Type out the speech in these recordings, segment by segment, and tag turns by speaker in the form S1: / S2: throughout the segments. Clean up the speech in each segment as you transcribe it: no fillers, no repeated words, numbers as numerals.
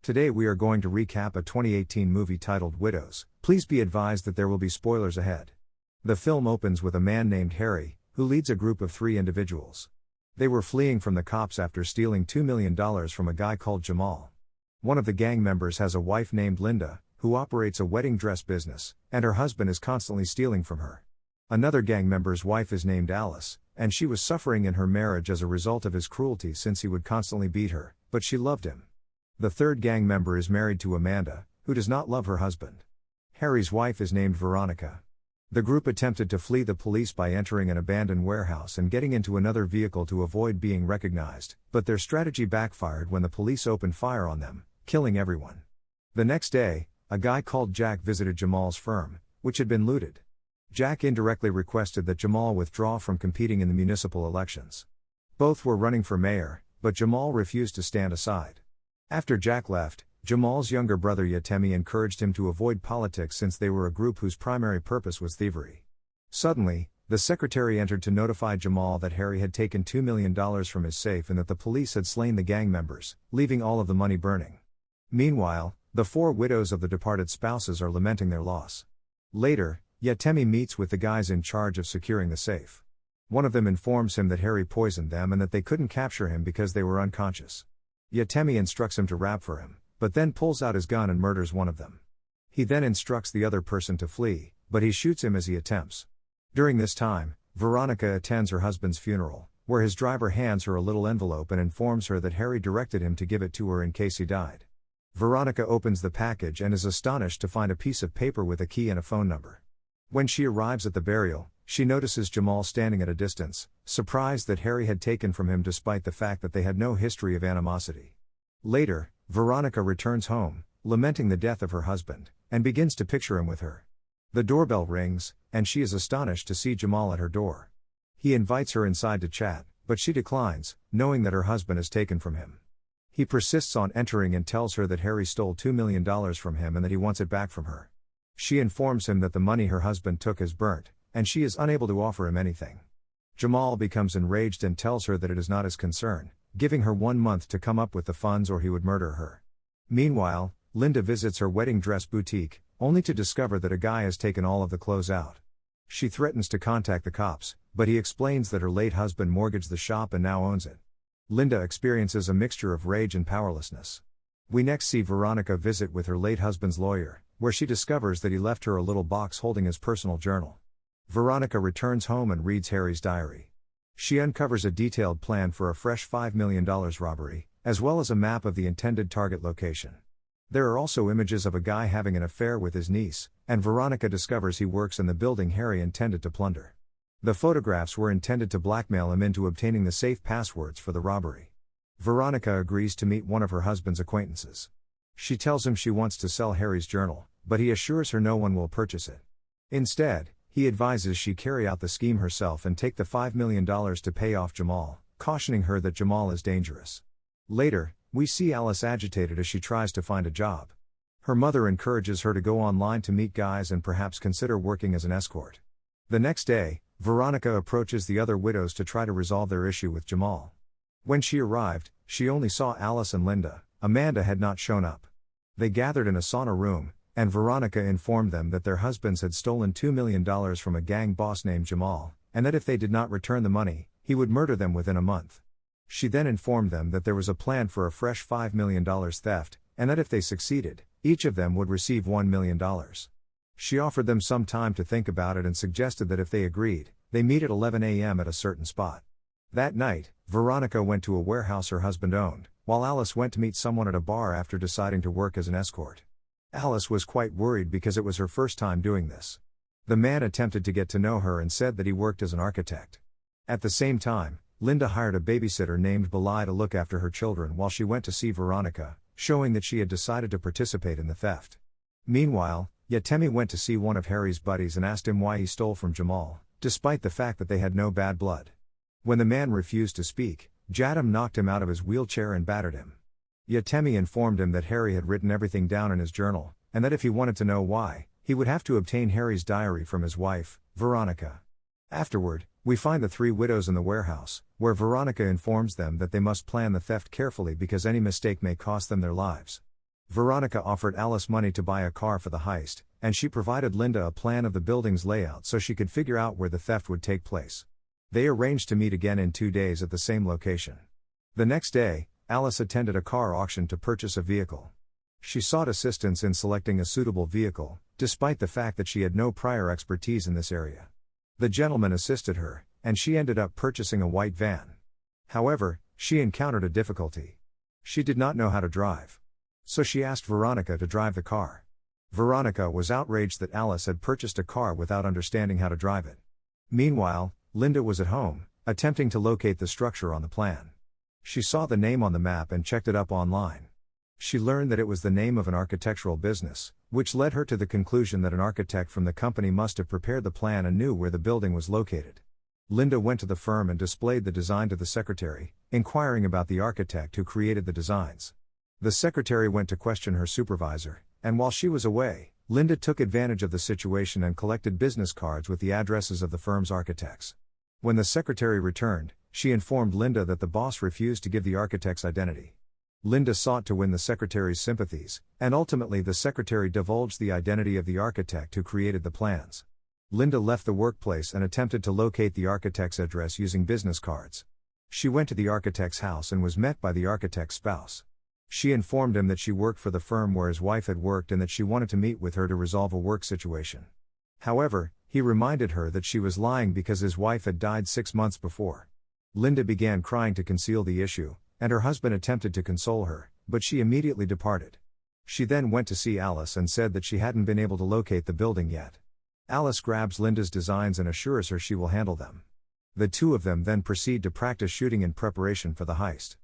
S1: Today we are going to recap a 2018 movie titled Widows. Please be advised that there will be spoilers ahead. The film opens with a man named Harry, who leads a group of 3 individuals. They were fleeing from the cops after stealing $2 million from a guy called Jamal. One of the gang members has a wife named Linda, who operates a wedding dress business, and her husband is constantly stealing from her. Another gang member's wife is named Alice, and she was suffering in her marriage as a result of his cruelty since he would constantly beat her, but she loved him. The third gang member is married to Amanda, who does not love her husband. Harry's wife is named Veronica. The group attempted to flee the police by entering an abandoned warehouse and getting into another vehicle to avoid being recognized, but their strategy backfired when the police opened fire on them, killing everyone. The next day, a guy called Jack visited Jamal's firm, which had been looted. Jack indirectly requested that Jamal withdraw from competing in the municipal elections. Both were running for mayor, but Jamal refused to stand aside. After Jack left, Jamal's younger brother Yatemi encouraged him to avoid politics since they were a group whose primary purpose was thievery. Suddenly, the secretary entered to notify Jamal that Harry had taken $2 million from his safe and that the police had slain the gang members, leaving all of the money burning. Meanwhile, the 4 widows of the departed spouses are lamenting their loss. Later, Yatemi meets with the guys in charge of securing the safe. One of them informs him that Harry poisoned them and that they couldn't capture him because they were unconscious. Yatemi instructs him to rap for him, but then pulls out his gun and murders one of them. He then instructs the other person to flee, but he shoots him as he attempts. During this time, Veronica attends her husband's funeral, where his driver hands her a little envelope and informs her that Harry directed him to give it to her in case he died. Veronica opens the package and is astonished to find a piece of paper with a key and a phone number. When she arrives at the burial, she notices Jamal standing at a distance, surprised that Harry had taken from him despite the fact that they had no history of animosity. Later, Veronica returns home, lamenting the death of her husband, and begins to picture him with her. The doorbell rings, and she is astonished to see Jamal at her door. He invites her inside to chat, but she declines, knowing that her husband is taken from him. He persists on entering and tells her that Harry stole $2 million from him and that he wants it back from her. She informs him that the money her husband took is burnt, and she is unable to offer him anything. Jamal becomes enraged and tells her that it is not his concern, giving her 1 month to come up with the funds or he would murder her. Meanwhile, Linda visits her wedding dress boutique, only to discover that a guy has taken all of the clothes out. She threatens to contact the cops, but he explains that her late husband mortgaged the shop and now owns it. Linda experiences a mixture of rage and powerlessness. We next see Veronica visit with her late husband's lawyer, where she discovers that he left her a little box holding his personal journal. Veronica returns home and reads Harry's diary. She uncovers a detailed plan for a fresh $5 million robbery, as well as a map of the intended target location. There are also images of a guy having an affair with his niece, and Veronica discovers he works in the building Harry intended to plunder. The photographs were intended to blackmail him into obtaining the safe passwords for the robbery. Veronica agrees to meet one of her husband's acquaintances. She tells him she wants to sell Harry's journal, but he assures her no one will purchase it. Instead, he advises she carry out the scheme herself and take the $5 million to pay off Jamal, cautioning her that Jamal is dangerous. Later, we see Alice agitated as she tries to find a job. Her mother encourages her to go online to meet guys and perhaps consider working as an escort. The next day, Veronica approaches the other widows to try to resolve their issue with Jamal. When she arrived, she only saw Alice and Linda. Amanda had not shown up. They gathered in a sauna room, and Veronica informed them that their husbands had stolen $2 million from a gang boss named Jamal, and that if they did not return the money, he would murder them within a month. She then informed them that there was a plan for a fresh $5 million theft, and that if they succeeded, each of them would receive $1 million. She offered them some time to think about it and suggested that if they agreed, they meet at 11 a.m. at a certain spot. That night, Veronica went to a warehouse her husband owned, while Alice went to meet someone at a bar after deciding to work as an escort. Alice was quite worried because it was her first time doing this. The man attempted to get to know her and said that he worked as an architect. At the same time, Linda hired a babysitter named Belai to look after her children while she went to see Veronica, showing that she had decided to participate in the theft. Meanwhile, Yatemi went to see one of Harry's buddies and asked him why he stole from Jamal, despite the fact that they had no bad blood. When the man refused to speak, Jadam knocked him out of his wheelchair and battered him. Yatemi informed him that Harry had written everything down in his journal, and that if he wanted to know why, he would have to obtain Harry's diary from his wife, Veronica. Afterward, we find the 3 widows in the warehouse, where Veronica informs them that they must plan the theft carefully because any mistake may cost them their lives. Veronica offered Alice money to buy a car for the heist, and she provided Linda a plan of the building's layout so she could figure out where the theft would take place. They arranged to meet again in 2 days at the same location. The next day, Alice attended a car auction to purchase a vehicle. She sought assistance in selecting a suitable vehicle, despite the fact that she had no prior expertise in this area. The gentleman assisted her, and she ended up purchasing a white van. However, she encountered a difficulty. She did not know how to drive. So she asked Veronica to drive the car. Veronica was outraged that Alice had purchased a car without understanding how to drive it. Meanwhile, Linda was at home, attempting to locate the structure on the plan. She saw the name on the map and checked it up online. She learned that it was the name of an architectural business, which led her to the conclusion that an architect from the company must have prepared the plan and knew where the building was located. Linda went to the firm and displayed the design to the secretary, inquiring about the architect who created the designs. The secretary went to question her supervisor, and while she was away, Linda took advantage of the situation and collected business cards with the addresses of the firm's architects. When the secretary returned, she informed Linda that the boss refused to give the architect's identity. Linda sought to win the secretary's sympathies, and ultimately the secretary divulged the identity of the architect who created the plans. Linda left the workplace and attempted to locate the architect's address using business cards. She went to the architect's house and was met by the architect's spouse. She informed him that she worked for the firm where his wife had worked and that she wanted to meet with her to resolve a work situation. However, he reminded her that she was lying because his wife had died 6 months before. Linda began crying to conceal the issue, and her husband attempted to console her, but she immediately departed. She then went to see Alice and said that she hadn't been able to locate the building yet. Alice grabs Linda's designs and assures her she will handle them. The two of them then proceed to practice shooting in preparation for the heist.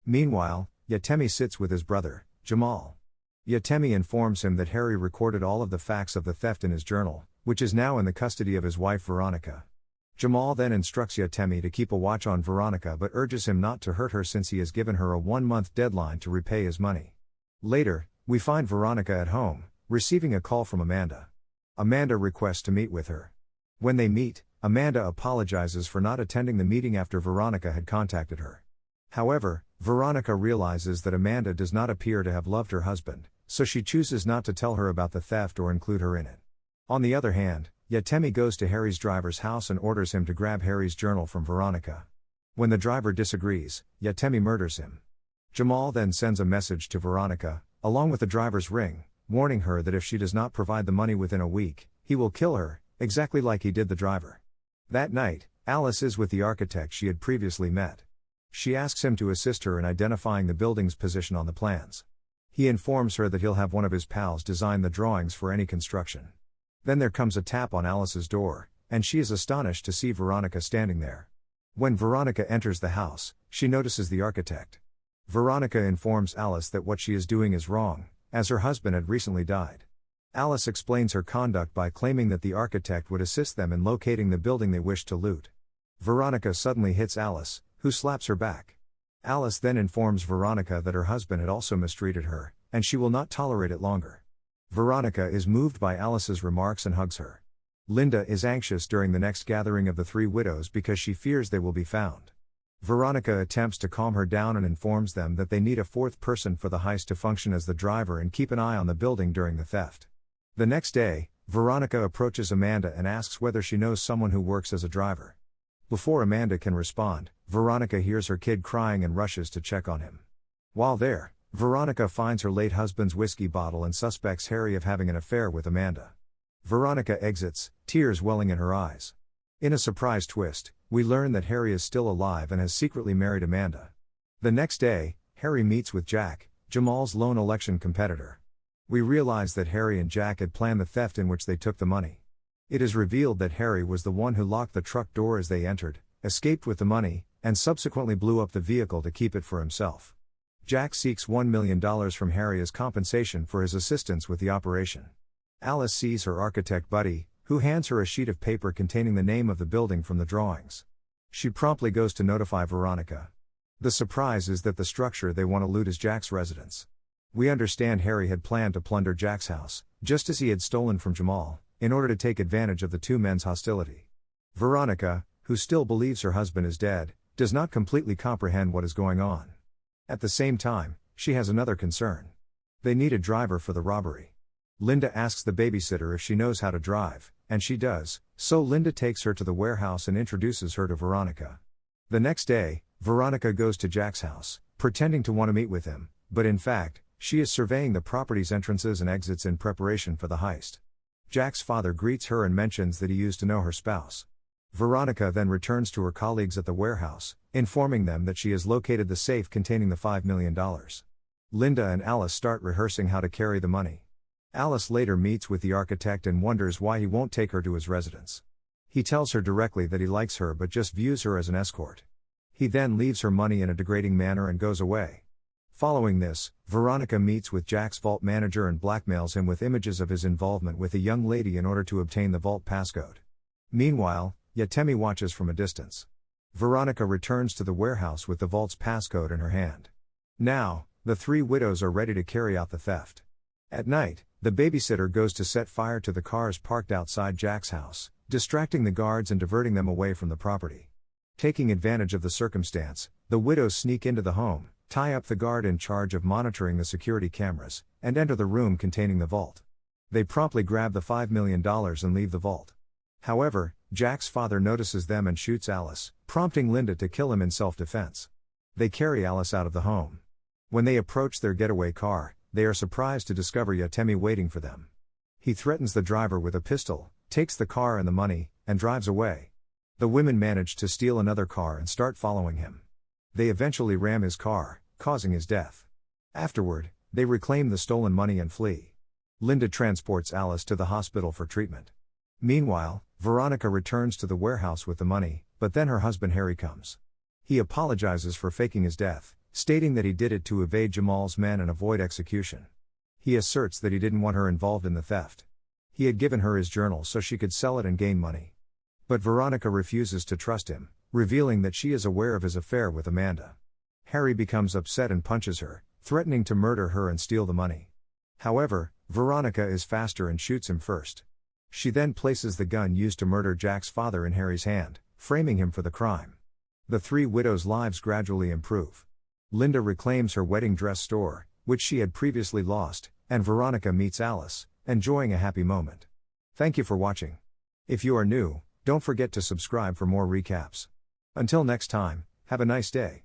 S1: Meanwhile, Yatemi sits with his brother, Jamal. Yatemi informs him that Harry recorded all of the facts of the theft in his journal, which is now in the custody of his wife Veronica. Jamal then instructs Yatemi to keep a watch on Veronica but urges him not to hurt her since he has given her a 1-month deadline to repay his money. Later, we find Veronica at home, receiving a call from Amanda. Amanda requests to meet with her. When they meet, Amanda apologizes for not attending the meeting after Veronica had contacted her. However, Veronica realizes that Amanda does not appear to have loved her husband, so she chooses not to tell her about the theft or include her in it. On the other hand, Yatemi goes to Harry's driver's house and orders him to grab Harry's journal from Veronica. When the driver disagrees, Yatemi murders him. Jamal then sends a message to Veronica, along with the driver's ring, warning her that if she does not provide the money within a week, he will kill her, exactly like he did the driver. That night, Alice is with the architect she had previously met. She asks him to assist her in identifying the building's position on the plans. He informs her that he'll have one of his pals design the drawings for any construction. Then there comes a tap on Alice's door, and she is astonished to see Veronica standing there. When Veronica enters the house, she notices the architect. Veronica informs Alice that what she is doing is wrong, as her husband had recently died. Alice explains her conduct by claiming that the architect would assist them in locating the building they wish to loot. Veronica suddenly hits Alice, who slaps her back. Alice then informs Veronica that her husband had also mistreated her, and she will not tolerate it longer. Veronica is moved by Alice's remarks and hugs her. Linda is anxious during the next gathering of the 3 widows because she fears they will be found. Veronica attempts to calm her down and informs them that they need a 4th person for the heist to function as the driver and keep an eye on the building during the theft. The next day, Veronica approaches Amanda and asks whether she knows someone who works as a driver. Before Amanda can respond, Veronica hears her kid crying and rushes to check on him. While there, Veronica finds her late husband's whiskey bottle and suspects Harry of having an affair with Amanda. Veronica exits, tears welling in her eyes. In a surprise twist, we learn that Harry is still alive and has secretly married Amanda. The next day, Harry meets with Jack, Jamal's lone election competitor. We realize that Harry and Jack had planned the theft in which they took the money. It is revealed that Harry was the one who locked the truck door as they entered, escaped with the money, and subsequently blew up the vehicle to keep it for himself. Jack seeks $1 million from Harry as compensation for his assistance with the operation. Alice sees her architect buddy, who hands her a sheet of paper containing the name of the building from the drawings. She promptly goes to notify Veronica. The surprise is that the structure they want to loot is Jack's residence. We understand Harry had planned to plunder Jack's house, just as he had stolen from Jamal, in order to take advantage of the 2 men's hostility. Veronica, who still believes her husband is dead, does not completely comprehend what is going on. At the same time, she has another concern. They need a driver for the robbery. Linda asks the babysitter if she knows how to drive, and she does, so Linda takes her to the warehouse and introduces her to Veronica. The next day, Veronica goes to Jack's house, pretending to want to meet with him, but in fact, she is surveying the property's entrances and exits in preparation for the heist. Jack's father greets her and mentions that he used to know her spouse. Veronica then returns to her colleagues at the warehouse, informing them that she has located the safe containing the $5 million. Linda and Alice start rehearsing how to carry the money. Alice later meets with the architect and wonders why he won't take her to his residence. He tells her directly that he likes her but just views her as an escort. He then leaves her money in a degrading manner and goes away. Following this, Veronica meets with Jack's vault manager and blackmails him with images of his involvement with a young lady in order to obtain the vault passcode. Meanwhile, Yatemi watches from a distance. Veronica returns to the warehouse with the vault's passcode in her hand. Now, the three widows are ready to carry out the theft. At night, the babysitter goes to set fire to the cars parked outside Jack's house, distracting the guards and diverting them away from the property. Taking advantage of the circumstance, the widows sneak into the home, tie up the guard in charge of monitoring the security cameras, and enter the room containing the vault. They promptly grab the $5 million and leave the vault. However, Jack's father notices them and shoots Alice, prompting Linda to kill him in self-defense. They carry Alice out of the home. When they approach their getaway car, they are surprised to discover Yatemi waiting for them. He threatens the driver with a pistol, takes the car and the money, and drives away. The women manage to steal another car and start following him. They eventually ram his car, causing his death. Afterward, they reclaim the stolen money and flee. Linda transports Alice to the hospital for treatment. Meanwhile, Veronica returns to the warehouse with the money, but then her husband Harry comes. He apologizes for faking his death, stating that he did it to evade Jamal's men and avoid execution. He asserts that he didn't want her involved in the theft. He had given her his journal so she could sell it and gain money. But Veronica refuses to trust him, revealing that she is aware of his affair with Amanda. Harry becomes upset and punches her, threatening to murder her and steal the money. However, Veronica is faster and shoots him first. She then places the gun used to murder Jack's father in Harry's hand, framing him for the crime. The three widows' lives gradually improve. Linda reclaims her wedding dress store, which she had previously lost, and Veronica meets Alice, enjoying a happy moment. Thank you for watching. If you are new, don't forget to subscribe for more recaps. Until next time, have a nice day.